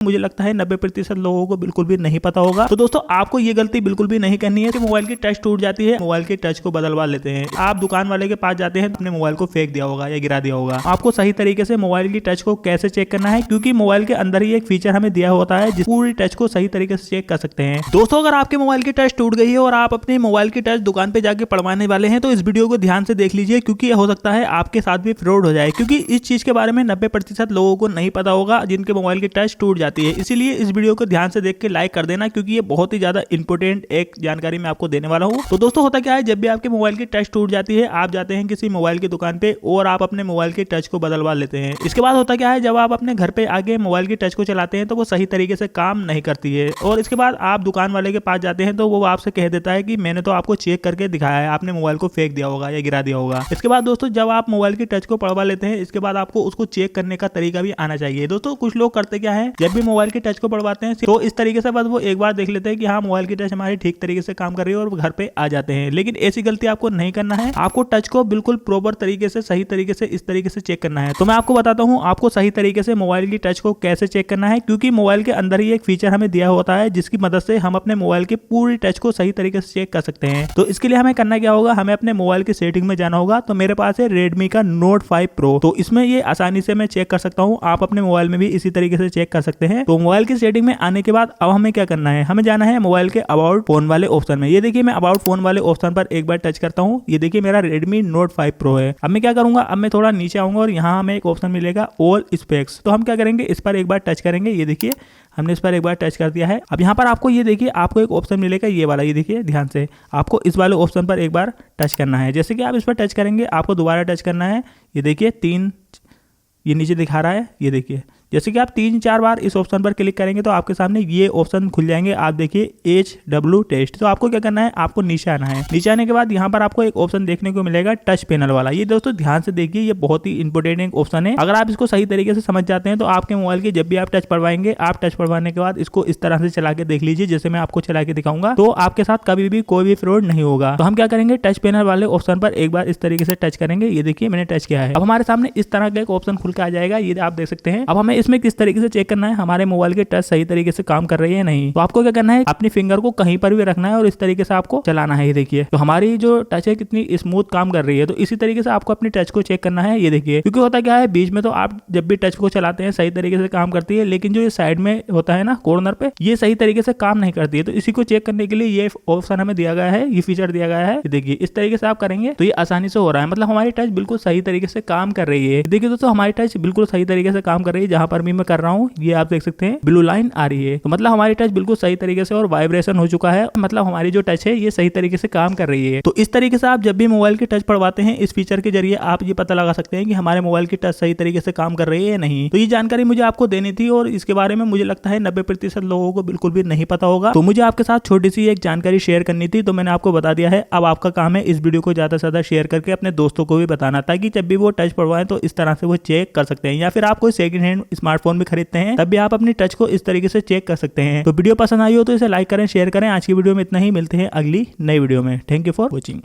मुझे लगता है 90% लोगों को बिल्कुल भी नहीं पता होगा। तो दोस्तों आपको ये गलती बिल्कुल भी नहीं करनी है कि मोबाइल की टच टूट जाती है, मोबाइल के टच को बदलवा लेते हैं। आप दुकान वाले के पास जाते हैं, अपने मोबाइल को फेंक दिया होगा या गिरा दिया होगा। आपको सही तरीके से मोबाइल की टच को कैसे चेक करना है, क्योंकि मोबाइल के अंदर ही एक फीचर हमें दिया होता है जिस पूरी टच को सही तरीके से चेक कर सकते हैं। दोस्तों अगर आपके मोबाइल की टच टूट गई है और आप अपने मोबाइल की टच दुकान पे जाके पड़वाने वाले हैं तो इस वीडियो को ध्यान से देख लीजिए, क्योंकि हो सकता है आपके साथ भी फ्रॉड हो जाए, क्योंकि इस चीज के बारे में 90% लोगों को नहीं पता होगा जिनके मोबाइल की टच टूट जाती है। इसीलिए इस वीडियो को ध्यान से देख के लाइक कर देना, क्योंकि ये बहुत ही ज्यादा इंपॉर्टेंट एक जानकारी मैं आपको देने वाला हूँ। तो दोस्तों होता क्या है, जब भी आपके मोबाइल की टच टूट जाती है, आप जाते हैं किसी मोबाइल की दुकान पे और आप अपने मोबाइल की टच को बदलवा लेते हैं। इसके बाद होता क्या है, जब आप अपने घर पे आगे मोबाइल की टच को चलाते हैं तो वो सही तरीके से काम नहीं करती है, और इसके बाद आप दुकान वाले के पास जाते हैं तो वो आपसे कह देता है कि मैंने तो आपको चेक करके दिखाया है, आपने मोबाइल को फेंक दिया होगा या गिरा दिया होगा। इसके बाद दोस्तों जब आप मोबाइल की टच को पड़वा लेते हैं, इसके बाद आपको उसको चेक करने का तरीका भी आना चाहिए। दोस्तों कुछ लोग करते क्या है, जब भी मोबाइल की टच को पड़वाते हैं तो इस तरीके से बस वो एक बार देख लेते हैं कि हाँ मोबाइल की टच हमारी ठीक तरीके से काम कर रही है और घर पे आ जाते हैं। लेकिन ऐसी गलती आपको नहीं करना है, आपको टच को बिल्कुल प्रॉपर तरीके से सही तरीके से इस तरीके से चेक करना है। तो मैं आपको बताता हूँ आपको सही तरीके से मोबाइल की टच को कैसे चेक करना है, क्योंकि मोबाइल के अंदर ही एक फीचर हमें दिया होता है जिसकी मदद से हम अपने मोबाइल की पूरी टच को सही तरीके से चेक कर सकते हैं। तो इसके लिए हमें करना क्या होगा, हमें अपने मोबाइल की सेटिंग में जाना होगा। तो मेरे पास है Redmi का Note 5 Pro, तो इसमें ये आसानी से मैं चेक कर सकता हूँ। आप अपने मोबाइल में भी इसी तरीके से चेक कर सकते हैं। तो मोबाइल की सेटिंग में आने के बाद अब हमें क्या करना है, हमें जाना है मोबाइल के अबाउट फोन वाले ऑप्शन में। ये देखिए मैं अबाउट फोन वाले ऑप्शन पर एक बार टच करता हूँ। ये देखिए मेरा Redmi Note 5 Pro है। अब मैं क्या करूंगा, अब मैं थोड़ा नीचे आऊंगा और यहाँ हमें एक ऑप्शन मिलेगा ऑल स्पेक्स। तो हम क्या करेंगे, इस पर एक बार टच करेंगे। ये देखिए हमने इस पर एक बार टच कर दिया है। अब यहाँ पर आपको ये देखिए आपको एक ऑप्शन मिलेगा ये वाला, ये देखिए ध्यान से आपको इस वाले ऑप्शन पर एक बार टच करना है। जैसे कि आप इस पर टच करेंगे आपको दोबारा टच करना है। ये देखिए 3 ये नीचे दिखा रहा है, ये देखिए जैसे कि आप 3-4 बार इस ऑप्शन पर क्लिक करेंगे तो आपके सामने ये ऑप्शन खुल जाएंगे। आप देखिए HW टेस्ट। तो आपको क्या करना है, आपको नीचे आना है। नीचे आने के बाद यहाँ पर आपको एक ऑप्शन देखने को मिलेगा टच पैनल वाला। ये दोस्तों ध्यान से देखिए, ये बहुत ही इंपॉर्टेंट एक ऑप्शन है। अगर आप इसको सही तरीके से समझ जाते हैं तो आपके मोबाइल की जब भी आप टच पड़वाएंगे, आप टच पड़वाने के बाद इसको इस तरह से चला के देख लीजिए जैसे मैं आपको चला के दिखाऊंगा, तो आपके साथ कभी भी कोई भी फ्रॉड नहीं होगा। तो हम क्या करेंगे, टच पैनल वाले ऑप्शन पर एक बार इस तरीके से टच करेंगे। ये देखिए मैंने टच किया है। अब हमारे सामने इस तरह का एक ऑप्शन खुल के आ जाएगा, ये आप देख सकते हैं। अब हमें इसमें किस तरीके से चेक करना है हमारे मोबाइल की टच सही तरीके से काम कर रही है नहीं। तो आपको क्या करना है, अपनी फिंगर को कहीं पर भी रखना है और इस तरीके से आपको चलाना है। ये देखिए तो हमारी जो टच है कितनी स्मूथ काम कर रही है। तो इसी तरीके से आपको अपनी टच को चेक करना है। ये देखिए क्योंकि होता क्या है, बीच में तो आप जब भी टच को चलाते हैं सही तरीके से काम करती है, लेकिन जो ये साइड में होता है ना कॉर्नर पे, ये सही तरीके से काम नहीं करती है। तो इसी को चेक करने के लिए ये ऑप्शन हमें दिया गया है, ये फीचर दिया गया है। देखिए इस तरीके से आप करेंगे तो ये आसानी से हो रहा है, मतलब हमारी टच बिल्कुल सही तरीके से काम कर रही है। देखिए दोस्तों हमारी टच बिल्कुल सही तरीके से काम कर रही है। जहां पर भी मैं कर रहा हूँ ये आप देख सकते हैं ब्लू लाइन आ रही है। तो मतलब हमारी टच बिल्कुल सही तरीके से और वाइब्रेशन हो चुका है, मतलब हमारी जो टच है ये सही तरीके से काम कर रही है। तो इस तरीके से आप जब भी मोबाइल की टच पड़वाते हैं, इस फीचर के जरिए आप ये पता लगा सकते हैं कि हमारे मोबाइल की टच सही तरीके से काम कर रही है या नहीं। तो ये जानकारी मुझे आपको देनी थी और इसके बारे में मुझे लगता है 90% लोगों को बिल्कुल भी नहीं पता होगा। तो मुझे आपके साथ छोटी सी एक जानकारी शेयर करनी थी, तो मैंने आपको बता दिया है। अब आपका काम है इस वीडियो को ज्यादा से ज्यादा शेयर करके अपने दोस्तों को भी बताना, ताकि जब भी वो टच पड़वाएं तो इस तरह से वो चेक कर सकते हैं। या फिर आप कोई सेकंड हैंड स्मार्टफोन भी खरीदते हैं तब भी आप अपनी टच को इस तरीके से चेक कर सकते हैं। तो वीडियो पसंद आई हो तो इसे लाइक करें, शेयर करें। आज की वीडियो में इतना ही, मिलते हैं अगली नई वीडियो में। Thank you for watching.